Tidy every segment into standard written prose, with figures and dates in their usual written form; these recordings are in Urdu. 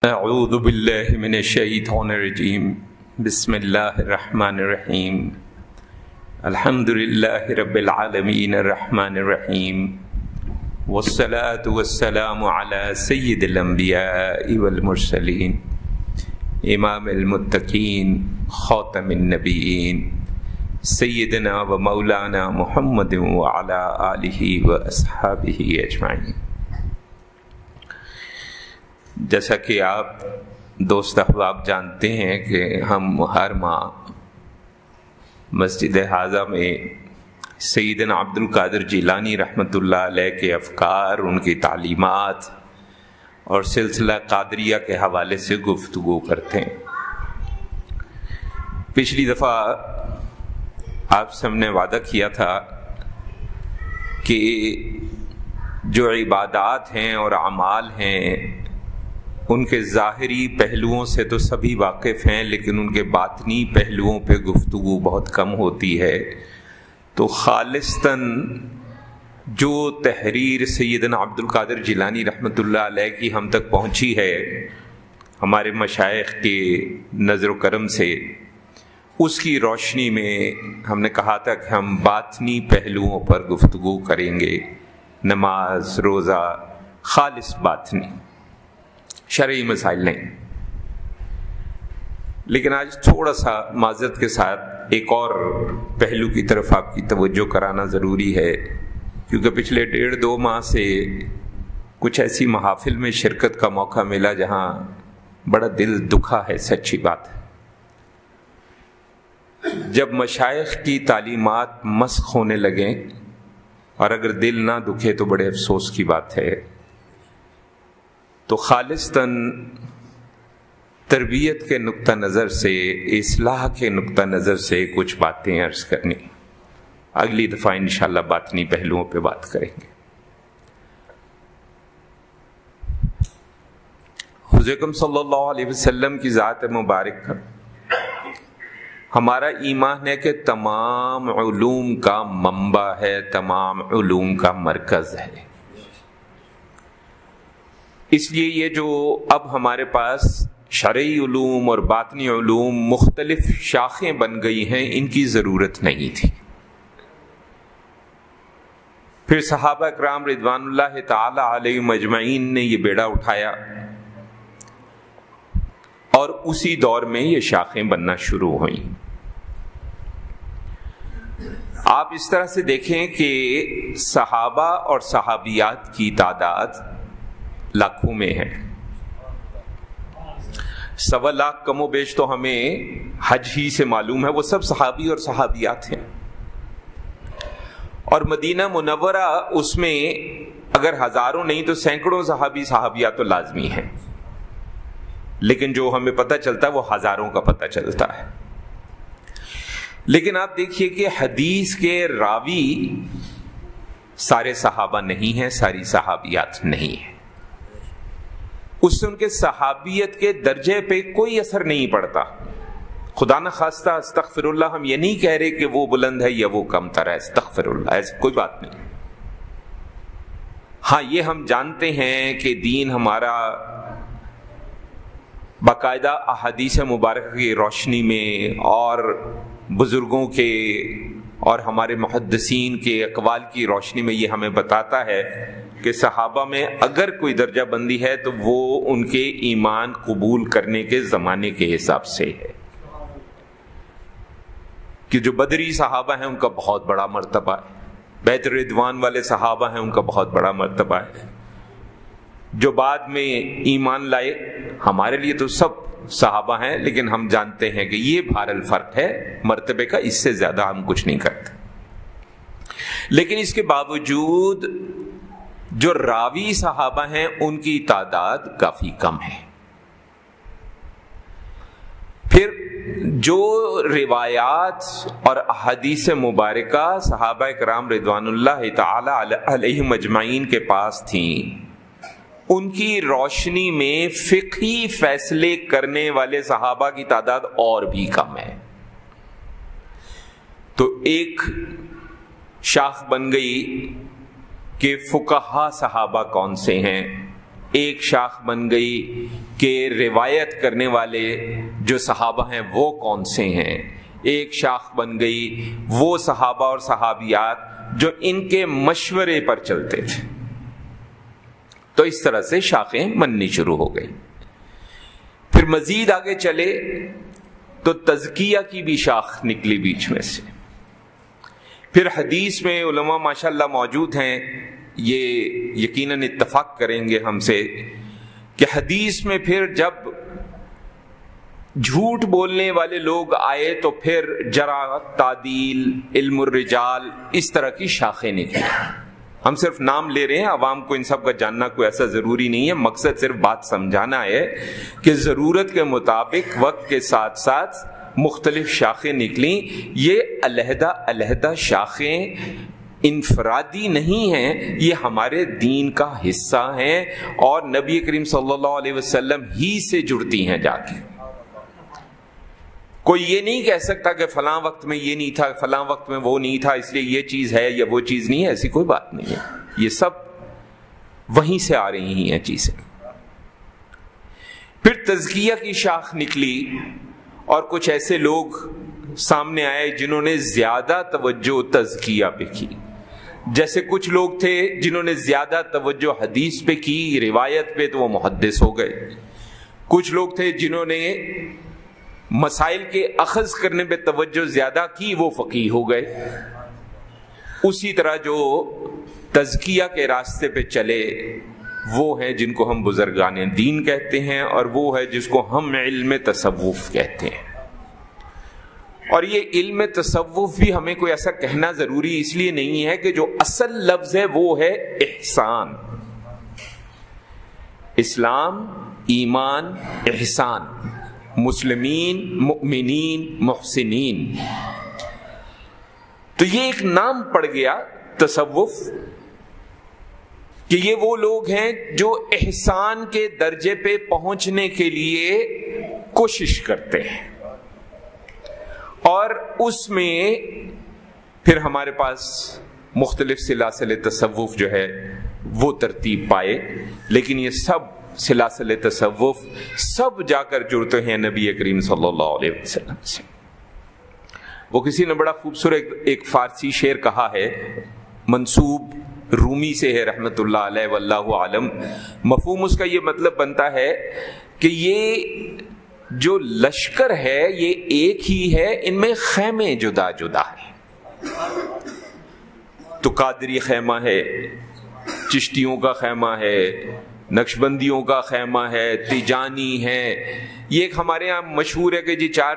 اعوذ باللہ من الشیطان الرجیم بسم اللہ الرحمن الرحیم الحمد للہ رب العالمین الرحمن الرحیم والصلاة والسلام علی سید الانبیاء والمرسلین امام المتقین خاتم النبیین سیدنا و مولانا محمد وعلی آلہ و اصحابہ اجمعین۔ جیسا کہ آپ دوست احباب جانتے ہیں کہ ہم ہر ماہ مسجد حاضہ میں سیدنا عبد القادر جیلانی رحمۃ اللہ علیہ کے افکار، ان کی تعلیمات اور سلسلہ قادریہ کے حوالے سے گفتگو کرتے ہیں۔ پچھلی دفعہ آپ سے ہم نے وعدہ کیا تھا کہ جو عبادات ہیں اور اعمال ہیں ان کے ظاہری پہلوؤں سے تو سبھی واقف ہیں، لیکن ان کے باطنی پہلوؤں پہ گفتگو بہت کم ہوتی ہے۔ تو خالصتاً جو تحریر سیدنا عبد القادر جیلانی رحمۃ اللہ علیہ کی ہم تک پہنچی ہے ہمارے مشائخ کے نظر و کرم سے، اس کی روشنی میں ہم نے کہا تھا کہ ہم باطنی پہلوؤں پر گفتگو کریں گے، نماز، روزہ، خالص باطنی، شرعی مسائل نہیں۔ لیکن آج تھوڑا سا معذرت کے ساتھ ایک اور پہلو کی طرف آپ کی توجہ کرانا ضروری ہے، کیونکہ پچھلے 1.5-2 ماہ سے کچھ ایسی محافل میں شرکت کا موقع ملا جہاں بڑا دل دکھا ہے۔ سچی بات ہے، جب مشائخ کی تعلیمات مسخ ہونے لگیں اور اگر دل نہ دکھے تو بڑے افسوس کی بات ہے۔ تو خالصتاً تربیت کے نقطہ نظر سے، اصلاح کے نقطہ نظر سے کچھ باتیں عرض کرنی، اگلی دفعہ انشاءاللہ باطنی پہلوؤں پہ بات کریں گے۔ حضور اکرم صلی اللہ علیہ وسلم کی ذات مبارک کا ہمارا ایمان ہے کہ تمام علوم کا منبع ہے، تمام علوم کا مرکز ہے۔ اس لیے یہ جو اب ہمارے پاس شرعی علوم اور باطنی علوم مختلف شاخیں بن گئی ہیں، ان کی ضرورت نہیں تھی۔ پھر صحابہ کرام رضوان اللہ تعالی علیہم اجمعین نے یہ بیڑا اٹھایا اور اسی دور میں یہ شاخیں بننا شروع ہوئیں۔ آپ اس طرح سے دیکھیں کہ صحابہ اور صحابیات کی تعداد لاکھوں میں ہے۔ 1.25 لاکھ کم و بیش تو ہمیں حج ہی سے معلوم ہے، وہ سب صحابی اور صحابیات ہیں۔ اور مدینہ منورہ اس میں اگر ہزاروں نہیں تو سینکڑوں صحابی صحابیات تو لازمی ہیں، لیکن جو ہمیں پتہ چلتا ہے وہ ہزاروں کا پتہ چلتا ہے۔ لیکن آپ دیکھیے کہ حدیث کے راوی سارے صحابہ نہیں ہیں، ساری صحابیات نہیں ہیں، اس سے ان کے صحابیت کے درجے پہ کوئی اثر نہیں پڑتا۔ خدا نہ خواستہ، استغفر اللہ، ہم یہ نہیں کہہ رہے کہ وہ بلند ہے یا وہ کم تر ہے، استغفر اللہ، ایسی کوئی بات نہیں۔ ہاں یہ ہم جانتے ہیں کہ دین ہمارا باقاعدہ احادیث مبارکہ کی روشنی میں اور بزرگوں کے اور ہمارے محدثین کے اقوال کی روشنی میں یہ ہمیں بتاتا ہے کہ صحابہ میں اگر کوئی درجہ بندی ہے تو وہ ان کے ایمان قبول کرنے کے زمانے کے حساب سے ہے، کہ جو بدری صحابہ ہیں ان کا بہت بڑا مرتبہ ہے، بیت رضوان والے صحابہ ہیں ان کا بہت بڑا مرتبہ ہے، جو بعد میں ایمان لائے ہمارے لیے تو سب صحابہ ہیں، لیکن ہم جانتے ہیں کہ یہ بہرحال فرق ہے مرتبے کا، اس سے زیادہ ہم کچھ نہیں کرتے۔ لیکن اس کے باوجود جو راوی صحابہ ہیں ان کی تعداد کافی کم ہے۔ پھر جو روایات اور احادیث مبارکہ صحابہ کرام رضوان اللہ تعالی علیہم اجمعین کے پاس تھیں، ان کی روشنی میں فقہی فیصلے کرنے والے صحابہ کی تعداد اور بھی کم ہے۔ تو ایک شاخ بن گئی کہ فقہا صحابہ کون سے ہیں، ایک شاخ بن گئی کہ روایت کرنے والے جو صحابہ ہیں وہ کون سے ہیں، ایک شاخ بن گئی وہ صحابہ اور صحابیات جو ان کے مشورے پر چلتے تھے. تو اس طرح سے شاخیں بننی شروع ہو گئی. پھر مزید آگے چلے تو تزکیہ کی بھی شاخ نکلی بیچ میں سے. پھر حدیث میں علماء ماشاءاللہ موجود ہیں، یہ یقیناً اتفاق کریں گے ہم سے کہ حدیث میں پھر جب جھوٹ بولنے والے لوگ آئے تو پھر جرح، تعدیل، علم الرجال، اس طرح کی شاخیں نکلی. ہم صرف نام لے رہے ہیں، عوام کو ان سب کا جاننا کوئی ایسا ضروری نہیں ہے. مقصد صرف بات سمجھانا ہے کہ ضرورت کے مطابق وقت کے ساتھ ساتھ مختلف شاخیں نکلیں. یہ علیحدہ علیحدہ شاخیں انفرادی نہیں ہیں، یہ ہمارے دین کا حصہ ہیں اور نبی کریم صلی اللہ علیہ وسلم ہی سے جڑتی ہیں جا کے. کوئی یہ نہیں کہہ سکتا کہ فلاں وقت میں یہ نہیں تھا، فلاں وقت میں وہ نہیں تھا، اس لیے یہ چیز ہے یا وہ چیز نہیں ہے. ایسی کوئی بات نہیں ہے، یہ سب وہیں سے آ رہی ہیں چیزیں. پھر تزکیہ کی شاخ نکلی اور کچھ ایسے لوگ سامنے آئے جنہوں نے زیادہ توجہ تزکیہ پہ کی. جیسے کچھ لوگ تھے جنہوں نے زیادہ توجہ حدیث پہ کی، روایت پہ، تو وہ محدث ہو گئے. کچھ لوگ تھے جنہوں نے مسائل کے اخذ کرنے پہ توجہ زیادہ کی، وہ فقیہ ہو گئے. اسی طرح جو تزکیہ کے راستے پہ چلے وہ ہیں جن کو ہم بزرگان دین کہتے ہیں، اور وہ ہے جس کو ہم علم تصوف کہتے ہیں. اور یہ علم تصوف بھی ہمیں کوئی ایسا کہنا ضروری اس لیے نہیں ہے کہ جو اصل لفظ ہے وہ ہے احسان. اسلام، ایمان، احسان، مسلمین، مؤمنین، محسنین. تو یہ ایک نام پڑ گیا تصوف کہ یہ وہ لوگ ہیں جو احسان کے درجے پہ پہنچنے کے لیے کوشش کرتے ہیں. اور اس میں پھر ہمارے پاس مختلف سلاسل تصوف جو ہے وہ ترتیب پائے، لیکن یہ سب سلاسل تصوف سب جا کر جڑتے ہیں نبی کریم صلی اللہ علیہ وسلم سے. وہ کسی نے بڑا خوبصورت ایک فارسی شعر کہا ہے، منسوب رومی سے ہے رحمت اللہ علیہ واللہ عالم. مفہوم اس کا یہ مطلب بنتا ہے کہ یہ جو لشکر ہے یہ ایک ہی ہے، ان میں خیمے جدا جدا ہیں. تو قادری خیمہ ہے، چشتیوں کا خیمہ ہے، نقشبندیوں کا خیمہ ہے، تیجانی ہے. یہ ایک ہمارے ہاں مشہور ہے کہ جی 4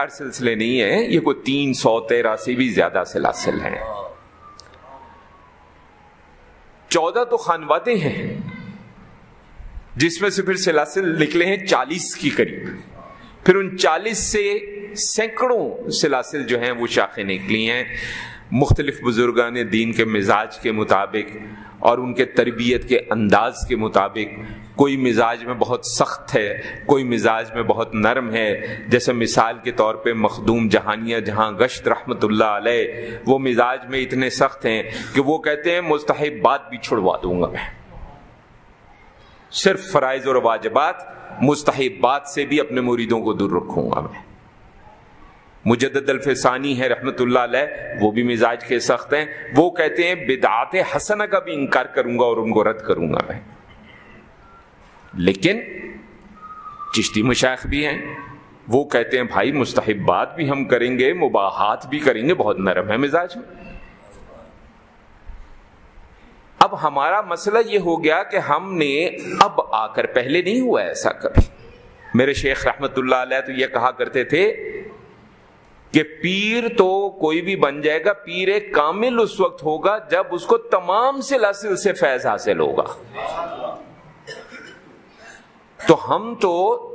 سلسلے نہیں ہیں، یہ کوئی 313 سے بھی زیادہ سلاسل ہیں. 14 تو خانوادیں ہیں جس میں سے پھر سلاسل نکلے ہیں 40 کی قریب. پھر ان 40 سے سینکڑوں سلاسل جو ہیں وہ شاخیں نکلی ہیں مختلف بزرگان دین کے مزاج کے مطابق اور ان کے تربیت کے انداز کے مطابق. کوئی مزاج میں بہت سخت ہے، کوئی مزاج میں بہت نرم ہے. جیسے مثال کے طور پہ مخدوم جہانیہ جہاں گشت رحمت اللہ علیہ، وہ مزاج میں اتنے سخت ہیں کہ وہ کہتے ہیں مستحبات بھی چھڑوا دوں گا میں، صرف فرائض اور واجبات، مستحبات سے بھی اپنے مریدوں کو دور رکھوں گا میں. مجدد الفسانی ہے رحمت اللہ علیہ، وہ بھی مزاج کے سخت ہیں، وہ کہتے ہیں بدعات حسنہ کا بھی انکار کروں گا اور ان کو رد کروں گا میں. لیکن چشتی مشائخ بھی ہیں، وہ کہتے ہیں بھائی مستحبات بھی ہم کریں گے، مباحات بھی کریں گے، بہت نرم ہے مزاج میں. اب ہمارا مسئلہ یہ ہو گیا کہ ہم نے اب آ کر، پہلے نہیں ہوا ایسا کبھی. میرے شیخ رحمت اللہ علیہ تو یہ کہا کرتے تھے کہ پیر تو کوئی بھی بن جائے گا، پیر کامل اس وقت ہوگا جب اس کو تمام سلاسل سے فیض حاصل ہوگا. تو ہم تو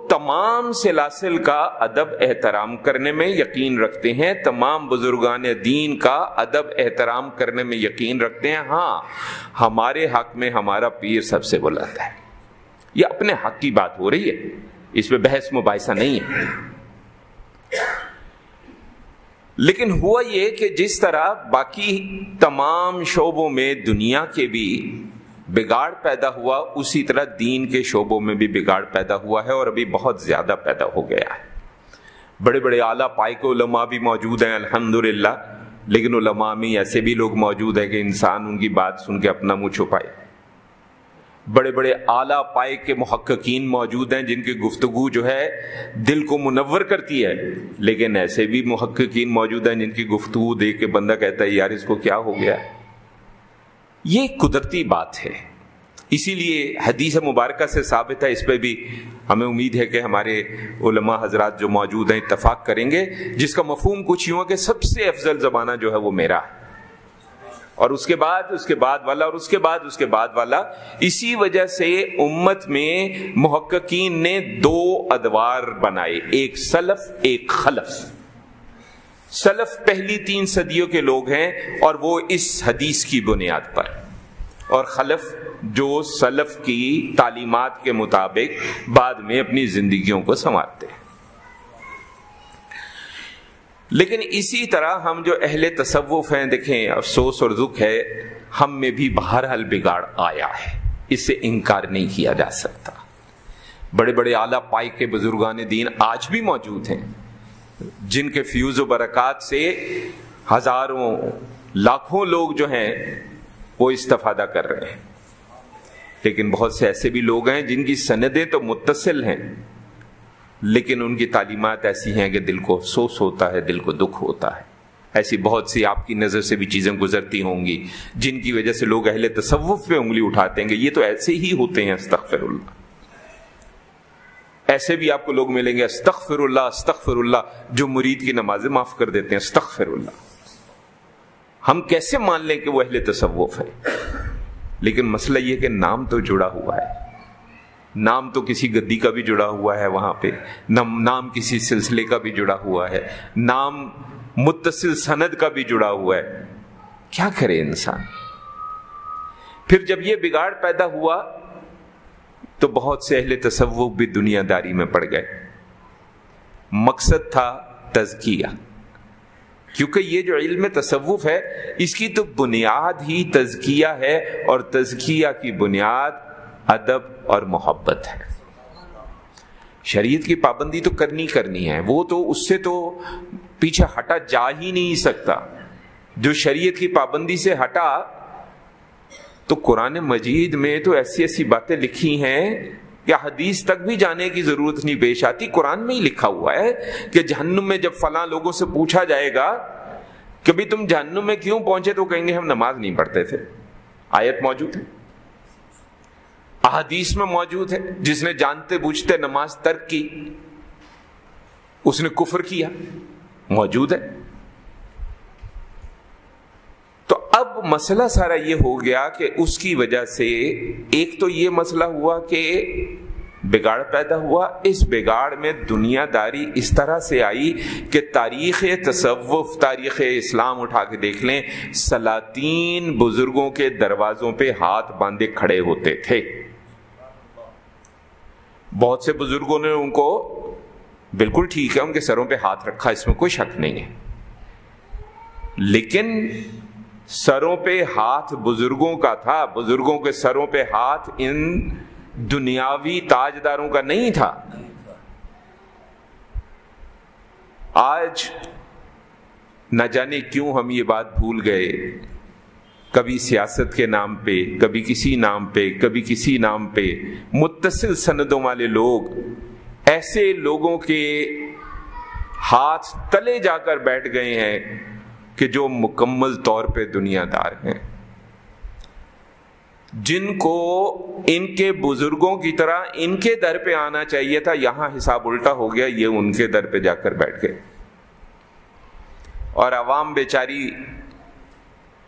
تمام سلاسل کا ادب احترام کرنے میں یقین رکھتے ہیں، تمام بزرگان دین کا ادب احترام کرنے میں یقین رکھتے ہیں. ہاں، ہمارے حق میں ہمارا پیر سب سے بلند ہے. یہ اپنے حق کی بات ہو رہی ہے، اس پہ بحث مباحثہ نہیں ہے. لیکن ہوا یہ کہ جس طرح باقی تمام شعبوں میں دنیا کے بھی بگاڑ پیدا ہوا اسی طرح دین کے شعبوں میں بھی بگاڑ پیدا ہوا ہے، اور ابھی بہت زیادہ پیدا ہو گیا ہے۔ بڑے بڑے اعلیٰ پائے کے علماء بھی موجود ہیں الحمدللہ، لیکن علماء میں ایسے بھی لوگ موجود ہیں کہ انسان ان کی بات سن کے اپنا منہ چھپائے۔ بڑے بڑے اعلیٰ پائے کے محققین موجود ہیں جن کی گفتگو جو ہے دل کو منور کرتی ہے، لیکن ایسے بھی محققین موجود ہیں جن کی گفتگو دیکھ کے بندہ کہتا ہے یار اس کو کیا ہو گیا۔ یہ قدرتی بات ہے، اسی لیے حدیث مبارکہ سے ثابت ہے، اس پہ بھی ہمیں امید ہے کہ ہمارے علماء حضرات جو موجود ہیں اتفاق کریں گے، جس کا مفہوم کچھ یوں ہے کہ سب سے افضل زمانہ جو ہے وہ میرا ہے، اور اس کے بعد والا، اور اس کے بعد والا۔ اسی وجہ سے امت میں محققین نے دو ادوار بنائے، ایک سلف ایک خلف۔ سلف پہلی 3 صدیوں کے لوگ ہیں اور وہ اس حدیث کی بنیاد پر، اور خلف جو سلف کی تعلیمات کے مطابق بعد میں اپنی زندگیوں کو سنوارتے ہیں۔ لیکن اسی طرح ہم جو اہل تصوف ہیں، دیکھیں افسوس اور دکھ ہے، ہم میں بھی بہرحال بگاڑ آیا ہے، اس سے انکار نہیں کیا جا سکتا۔ بڑے بڑے اعلیٰ پائے کے بزرگان دین آج بھی موجود ہیں جن کے فیوز و برکات سے ہزاروں لاکھوں لوگ جو ہیں وہ استفادہ کر رہے ہیں، لیکن بہت سے ایسے بھی لوگ ہیں جن کی سندیں تو متصل ہیں، لیکن ان کی تعلیمات ایسی ہیں کہ دل کو افسوس ہوتا ہے، دل کو دکھ ہوتا ہے۔ ایسی بہت سی آپ کی نظر سے بھی چیزیں گزرتی ہوں گی جن کی وجہ سے لوگ اہل تصوف پہ انگلی اٹھاتے ہیں کہ یہ تو ایسے ہی ہوتے ہیں، استغفر اللہ۔ ایسے بھی آپ کو لوگ ملیں گے استغفر اللہ استغفر اللہ، جو مرید کی نمازیں معاف کر دیتے ہیں، استغفر اللہ۔ ہم کیسے مان لیں کہ وہ اہل تصوف ہے؟ لیکن مسئلہ یہ کہ نام تو جڑا ہوا ہے، نام تو کسی گدی کا بھی جڑا ہوا ہے وہاں پہ، نام کسی سلسلے کا بھی جڑا ہوا ہے، نام متصل سند کا بھی جڑا ہوا ہے۔ کیا کرے انسان؟ پھر جب یہ بگاڑ پیدا ہوا تو بہت سے اہل تصوف بھی دنیا داری میں پڑ گئے۔ مقصد تھا تزکیہ، کیونکہ یہ جو علم تصوف ہے اس کی تو بنیاد ہی تزکیہ ہے، اور تزکیہ کی بنیاد ادب اور محبت ہے۔ شریعت کی پابندی تو کرنی ہے، وہ تو اس سے تو پیچھے ہٹا جا ہی نہیں سکتا۔ جو شریعت کی پابندی سے ہٹا تو قرآن مجید میں تو ایسی ایسی باتیں لکھی ہیں کہ حدیث تک بھی جانے کی ضرورت نہیں پیش آتی۔ قرآن میں ہی لکھا ہوا ہے کہ جہنم میں جب فلاں لوگوں سے پوچھا جائے گا کہ بھی تم جہنم میں کیوں پہنچے، تو کہیں گے ہم نماز نہیں پڑھتے تھے۔ آیت موجود ہے، احادیث میں موجود ہے، جس نے جانتے بوجھتے نماز ترک کی اس نے کفر کیا، موجود ہے۔ تو اب مسئلہ سارا یہ ہو گیا کہ اس کی وجہ سے ایک تو یہ مسئلہ ہوا کہ بگاڑ پیدا ہوا، اس بگاڑ میں دنیا داری اس طرح سے آئی کہ تاریخ تصوف، تاریخ اسلام اٹھا کے دیکھ لیں، سلاطین بزرگوں کے دروازوں پہ ہاتھ باندھے کھڑے ہوتے تھے۔ بہت سے بزرگوں نے ان کو بالکل ٹھیک ہے ان کے سروں پہ ہاتھ رکھا، اس میں کوئی شک نہیں ہے، لیکن سروں پہ ہاتھ بزرگوں کا تھا، بزرگوں کے سروں پہ ہاتھ ان دنیاوی تاجداروں کا نہیں تھا۔ آج نہ جانے کیوں ہم یہ بات بھول گئے، کبھی سیاست کے نام پہ، کبھی کسی نام پہ، کبھی کسی نام پہ متصل سندوں والے لوگ ایسے لوگوں کے ہاتھ تلے جا کر بیٹھ گئے ہیں کہ جو مکمل طور پہ دنیا دار ہیں، جن کو ان کے بزرگوں کی طرح ان کے در پہ آنا چاہیے تھا، یہاں حساب الٹا ہو گیا، یہ ان کے در پہ جا کر بیٹھ گئے، اور عوام بیچاری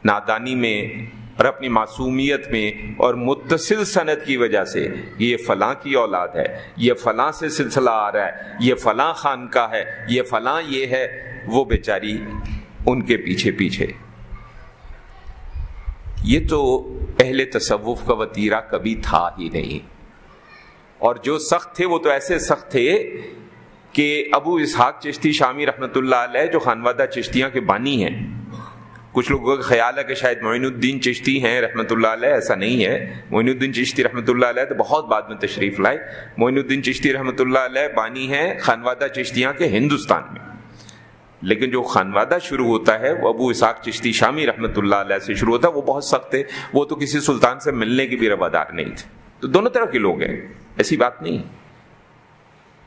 نادانی میں اور اپنی معصومیت میں اور متصل سند کی وجہ سے یہ فلاں کی اولاد ہے، یہ فلاں سے سلسلہ آ رہا ہے، یہ فلاں خان کا ہے، یہ فلاں یہ ہے، وہ بیچاری ان کے پیچھے پیچھے۔ یہ تو اہل تصوف کا وتیرہ کبھی تھا ہی نہیں، اور جو سخت تھے وہ تو ایسے سخت تھے کہ ابو اسحاق چشتی شامی رحمۃ اللہ علیہ جو خانوادہ چشتیاں کے بانی ہیں، کچھ لوگوں کا خیال ہے کہ شاید معین الدین چشتی ہیں رحمۃ اللہ علیہ، ایسا نہیں ہے۔ معین الدین چشتی رحمۃ اللہ علیہ تو بہت بعد میں تشریف لائے۔ معین الدین چشتی رحمۃ اللہ علیہ بانی ہیں خانوادہ چشتیاں کے ہندوستان میں، لیکن جو خانوادہ شروع ہوتا ہے وہ ابو اسحاق چشتی شامی رحمۃ اللہ علیہ سے شروع ہوتا ہے۔ وہ بہت سخت تھے، وہ تو کسی سلطان سے ملنے کی بھی روادار نہیں تھے۔ تو دونوں طرح کے لوگ ہیں، ایسی بات نہیں۔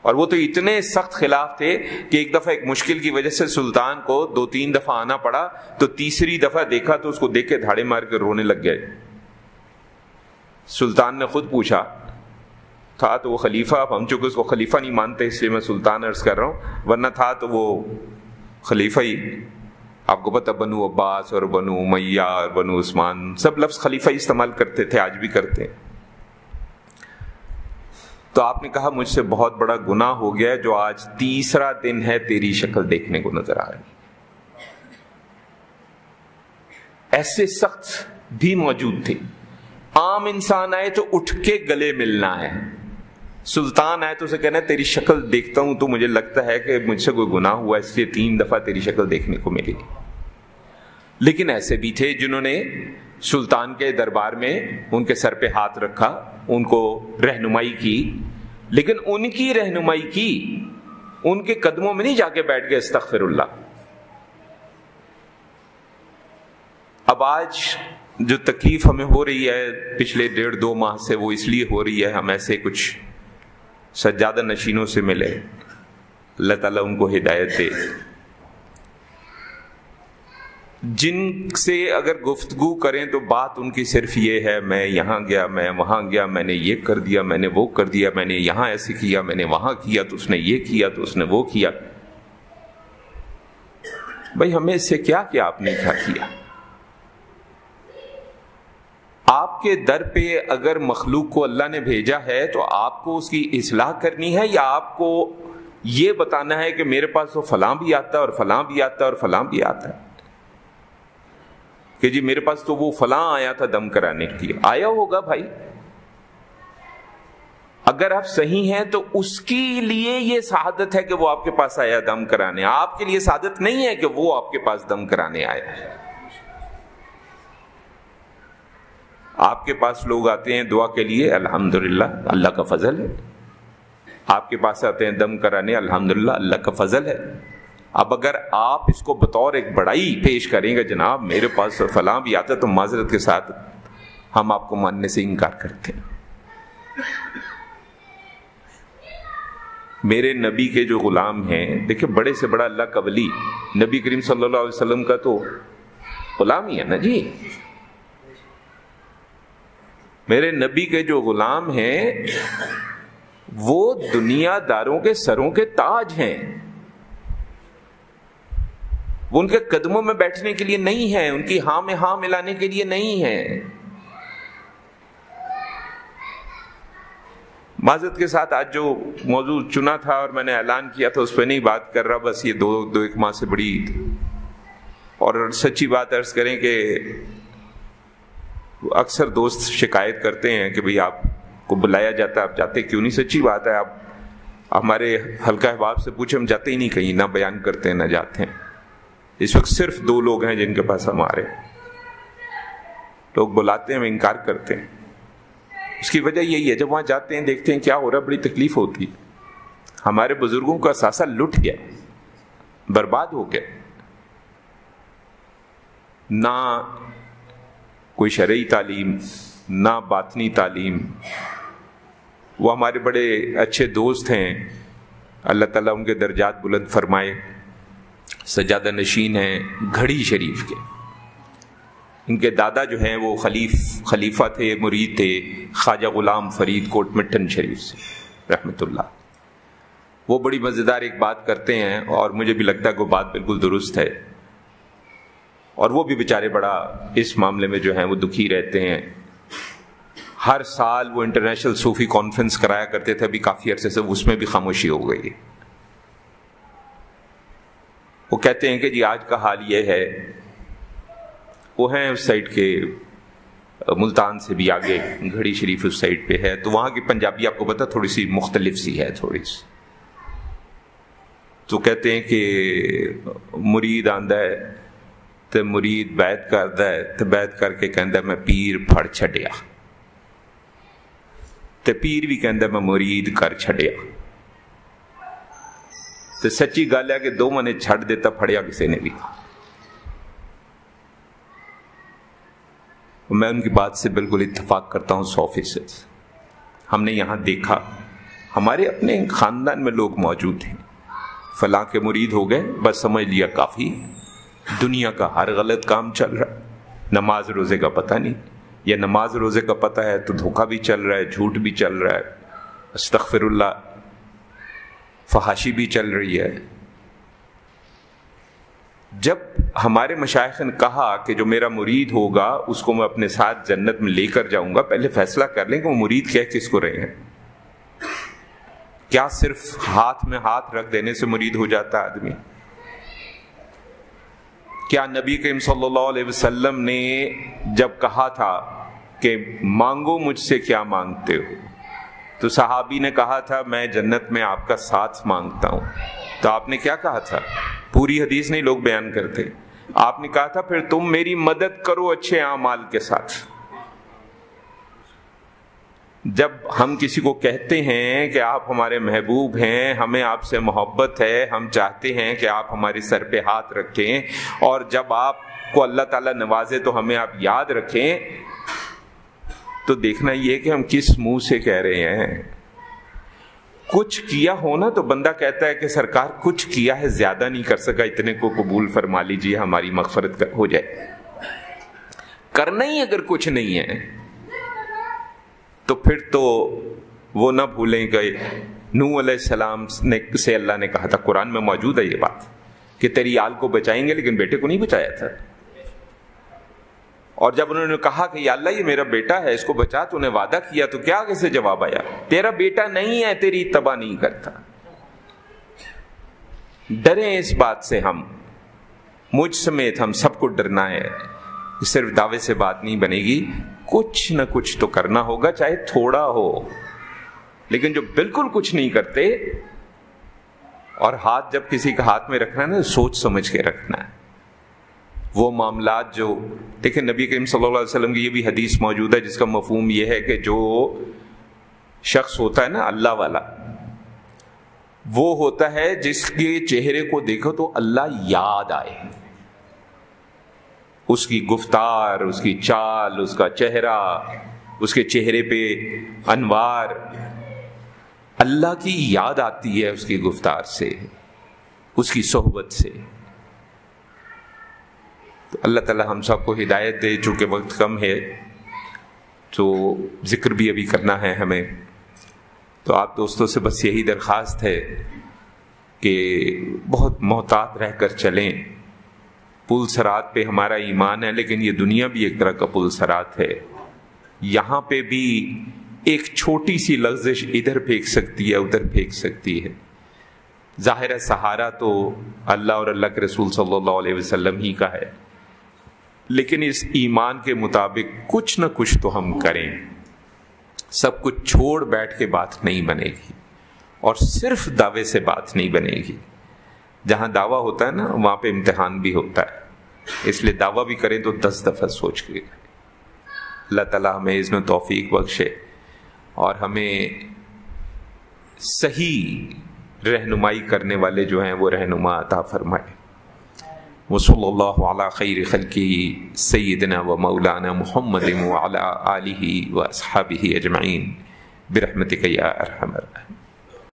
اور وہ تو اتنے سخت خلاف تھے کہ ایک دفعہ ایک مشکل کی وجہ سے سلطان کو 2-3 دفعہ آنا پڑا، تو تیسری دفعہ دیکھا تو اس کو دیکھ کے دھاڑے مار کے رونے لگ گئے۔ سلطان نے خود پوچھا تھا تو وہ خلیفہ، اب ہم چونکہ اس کو خلیفہ نہیں مانتے اس لیے میں سلطان عرض کر رہا ہوں، ورنہ تھا تو وہ خلیفہ ہی۔ آپ کو پتہ بنو عباس اور بنو امیہ اور بنو عثمان سب لفظ خلیفہ ہی استعمال کرتے تھے، آج بھی کرتے ہیں۔ تو آپ نے کہا مجھ سے بہت بڑا گناہ ہو گیا ہے جو آج تیسرا دن ہے تیری شکل دیکھنے کو نظر آ رہی۔ ایسے سخت بھی موجود تھے۔ عام انسان آئے تو اٹھ کے گلے ملنا ہے، سلطان آئے تو اسے کہنا ہے تیری شکل دیکھتا ہوں تو مجھے لگتا ہے کہ مجھ سے کوئی گناہ ہوا اس لیے 3 دفعہ تیری شکل دیکھنے کو ملے گی۔ لیکن ایسے بھی تھے جنہوں نے سلطان کے دربار میں ان کے سر پہ ہاتھ رکھا، ان کو رہنمائی کی، لیکن ان کی رہنمائی کی، ان کے قدموں میں نہیں جا کے بیٹھ گئے استغفر اللہ۔ اب آج جو تکلیف ہمیں ہو رہی ہے پچھلے 1.5-2 ماہ سے، وہ اس لیے ہو رہی ہے ہم ایسے کچھ سجادہ نشینوں سے ملے، اللہ تعالیٰ ان کو ہدایت دے، جن سے اگر گفتگو کریں تو بات ان کی صرف یہ ہے میں یہاں گیا، میں وہاں گیا، میں نے یہ کر دیا، میں نے وہ کر دیا، میں نے یہاں ایسے کیا، میں نے وہاں کیا، تو اس نے یہ کیا، تو اس نے وہ کیا۔ بھائی ہمیں اس سے کیا کہ آپ نے کیا کیا؟ آپ کے در پہ اگر مخلوق کو اللہ نے بھیجا ہے تو آپ کو اس کی اصلاح کرنی ہے، یا آپ کو یہ بتانا ہے کہ میرے پاس تو فلاں بھی آتا ہے اور فلاں بھی آتا ہے اور فلاں بھی آتا ہے، کہ جی میرے پاس تو وہ فلاں آیا تھا دم کرانے کے لیے؟ آیا ہوگا بھائی، اگر آپ صحیح ہیں تو اس کے لیے یہ سعادت ہے کہ وہ آپ کے پاس آیا دم کرانے، آپ کے لیے سعادت نہیں ہے کہ وہ آپ کے پاس دم کرانے آیا۔ آپ کے پاس لوگ آتے ہیں دعا کے لیے، الحمدللہ اللہ کا فضل ہے۔ آپ کے پاس آتے ہیں دم کرانے، الحمدللہ اللہ کا فضل ہے۔ اب اگر آپ اس کو بطور ایک بڑائی پیش کریں گے جناب میرے پاس فلاں بھی آتا ہے، تو معذرت کے ساتھ ہم آپ کو ماننے سے انکار کرتے ہیں۔ میرے نبی کے جو غلام ہیں، دیکھیں بڑے سے بڑا اللہ کا ولی نبی کریم صلی اللہ علیہ وسلم کا تو غلام ہی ہے نا جی۔ میرے نبی کے جو غلام ہیں وہ دنیا داروں کے سروں کے تاج ہیں، وہ ان کے قدموں میں بیٹھنے کے لیے نہیں ہیں، ان کی ہاں میں ہاں ملانے کے لیے نہیں ہیں۔ معذرت کے ساتھ آج جو موضوع چنا تھا اور میں نے اعلان کیا تھا اس پہ نہیں بات کر رہا، بس یہ دو ایک ماہ سے بڑی اور سچی بات عرض کریں کہ اکثر دوست شکایت کرتے ہیں کہ بھئی آپ کو بلایا جاتا ہے آپ جاتے کیوں نہیں؟ سچی بات ہے، آپ ہمارے حلقہ احباب سے پوچھیں، ہم جاتے ہی نہیں کہیں، نہ بیان کرتے ہیں نہ جاتے ہیں۔ اس وقت صرف 2 لوگ ہیں جن کے پاس ہمارے لوگ بلاتے ہیں، ہم انکار کرتے ہیں۔ اس کی وجہ یہی ہے جب وہاں جاتے ہیں دیکھتے ہیں کیا ہو رہا ہے، بڑی تکلیف ہوتی ہے۔ ہمارے بزرگوں کا اثاثہ لٹ گیا، برباد ہو گیا، نہ کوئی شرعی تعلیم نہ باطنی تعلیم۔ وہ ہمارے بڑے اچھے دوست ہیں، اللہ تعالیٰ ان کے درجات بلند فرمائے، سجادہ نشین ہیں گھڑی شریف کے۔ ان کے دادا جو ہیں وہ خلیفہ تھے، مرید تھے خواجہ غلام فرید کوٹ مٹن شریف سے رحمۃ اللہ۔ وہ بڑی مزیدار ایک بات کرتے ہیں اور مجھے بھی لگتا ہے کہ وہ بات بالکل درست ہے، اور وہ بھی بیچارے بڑا اس معاملے میں جو ہیں وہ دکھی رہتے ہیں۔ ہر سال وہ انٹرنیشنل صوفی کانفرنس کرایا کرتے تھے، ابھی کافی عرصے سے اس میں بھی خاموشی ہو گئی ہے۔ وہ کہتے ہیں کہ جی آج کا حال یہ ہے، وہ ہیں اس سائڈ کے ملتان سے بھی آگے، گھڑی شریف اس سائڈ پہ ہے، تو وہاں کی پنجابی آپ کو پتہ تھوڑی سی مختلف سی ہے تھوڑی سی۔ تو کہتے ہیں کہ مرید آندہ ہے تو مرید بیعت کردا ہے تو بیعت کر کے کہندا میں پیر پھڑ چھڈیا، تو پیر بھی کہندا میں مرید کر چھڈیا۔ تو سچی گل ہے کہ دونوں نے چھڈ دیتا، پھڑیا کسی نے بھی۔ میں ان کی بات سے بالکل اتفاق کرتا ہوں 100%۔ ہم نے یہاں دیکھا، ہمارے اپنے خاندان میں لوگ موجود ہیں، فلاں کے مرید ہو گئے، بس سمجھ لیا کافی، دنیا کا ہر غلط کام چل رہا ہے، نماز روزے کا پتہ نہیں، یا نماز روزے کا پتہ ہے تو دھوکہ بھی چل رہا ہے، جھوٹ بھی چل رہا ہے، استغفر اللہ، فحاشی بھی چل رہی ہے۔ جب ہمارے مشائخ نے کہا کہ جو میرا مرید ہوگا اس کو میں اپنے ساتھ جنت میں لے کر جاؤں گا، پہلے فیصلہ کر لیں کہ وہ مرید کہہ کس کو رہے ہیں۔ کیا صرف ہاتھ میں ہاتھ رکھ دینے سے مرید ہو جاتا آدمی؟ کیا نبی کریم صلی اللہ علیہ وسلم نے جب کہا تھا کہ مانگو مجھ سے کیا مانگتے ہو، تو صحابی نے کہا تھا میں جنت میں آپ کا ساتھ مانگتا ہوں، تو آپ نے کیا کہا تھا؟ پوری حدیث نہیں لوگ بیان کرتے، آپ نے کہا تھا پھر تم میری مدد کرو اچھے اعمال کے ساتھ۔ جب ہم کسی کو کہتے ہیں کہ آپ ہمارے محبوب ہیں، ہمیں آپ سے محبت ہے، ہم چاہتے ہیں کہ آپ ہمارے سر پہ ہاتھ رکھیں، اور جب آپ کو اللہ تعالیٰ نوازے تو ہمیں آپ یاد رکھیں، تو دیکھنا یہ کہ ہم کس منہ سے کہہ رہے ہیں۔ کچھ کیا ہونا تو بندہ کہتا ہے کہ سرکار کچھ کیا ہے، زیادہ نہیں کر سکا، اتنے کو قبول فرما لیجیے، ہماری مغفرت ہو جائے۔ کرنا ہی اگر کچھ نہیں ہے تو پھر تو وہ نہ بھولیں کہ نوح علیہ السلام سے اللہ نے کہا تھا، قرآن میں موجود ہے یہ بات، کہ تیری آل کو بچائیں گے، لیکن بیٹے کو نہیں بچایا تھا۔ اور جب انہوں نے کہا کہ یا اللہ یہ میرا بیٹا ہے، اس کو بچا، تو انہیں وعدہ کیا، تو کیا کیسے جواب آیا؟ تیرا بیٹا نہیں ہے، تیری اتباع نہیں کرتا۔ ڈریں اس بات سے، ہم مجھ سمیت ہم سب کو ڈرنا ہے۔ صرف دعوے سے بات نہیں بنے گی، کچھ نہ کچھ تو کرنا ہوگا، چاہے تھوڑا ہو۔ لیکن جو بالکل کچھ نہیں کرتے، اور ہاتھ جب کسی کا ہاتھ میں رکھنا ہے نا، سوچ سمجھ کے رکھنا ہے۔ وہ معاملات جو دیکھیں، نبی کریم صلی اللہ علیہ وسلم کی یہ بھی حدیث موجود ہے جس کا مفہوم یہ ہے کہ جو شخص ہوتا ہے نا اللہ والا، وہ ہوتا ہے جس کے چہرے کو دیکھو تو اللہ یاد آئے، اس کی گفتار، اس کی چال، اس کا چہرہ، اس کے چہرے پہ انوار، اللہ کی یاد آتی ہے اس کی گفتار سے، اس کی صحبت سے۔ تو اللہ تعالی ہم سب کو ہدایت دے، چونکہ وقت کم ہے تو ذکر بھی ابھی کرنا ہے ہمیں، تو آپ دوستوں سے بس یہی درخواست ہے کہ بہت محتاط رہ کر چلیں۔ پل صراط پہ ہمارا ایمان ہے، لیکن یہ دنیا بھی ایک طرح کا پل صراط ہے، یہاں پہ بھی ایک چھوٹی سی لغزش ادھر پھینک سکتی ہے، ادھر پھینک سکتی ہے۔ ظاہر ہے سہارا تو اللہ اور اللہ کے رسول صلی اللہ علیہ وسلم ہی کا ہے، لیکن اس ایمان کے مطابق کچھ نہ کچھ تو ہم کریں۔ سب کچھ چھوڑ بیٹھ کے بات نہیں بنے گی، اور صرف دعوے سے بات نہیں بنے گی۔ جہاں دعویٰ ہوتا ہے نا، وہاں پہ امتحان بھی ہوتا ہے، اس لیے دعویٰ بھی کریں تو 10 دفعہ سوچ کے کریں۔ اللہ تعالیٰ ہمیں اذن و توفیق بخشے اور ہمیں صحیح رہنمائی کرنے والے جو ہیں وہ رہنما عطا فرمائے۔ وصلی اللہ علی خیر خلقہ سیدنا و مولانا محمد وعلی آلہ و اصحابہ اجمعین برحمتک یا ارحم الراحمین۔